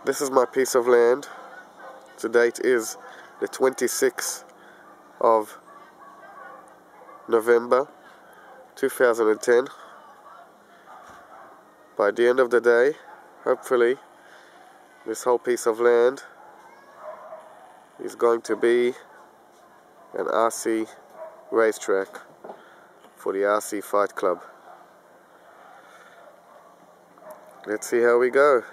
This is my piece of land. The date is the 26th of November 2010. By the end of the day, hopefully, this whole piece of land is going to be an RC racetrack for the RC Fight Club. Let's see how we go.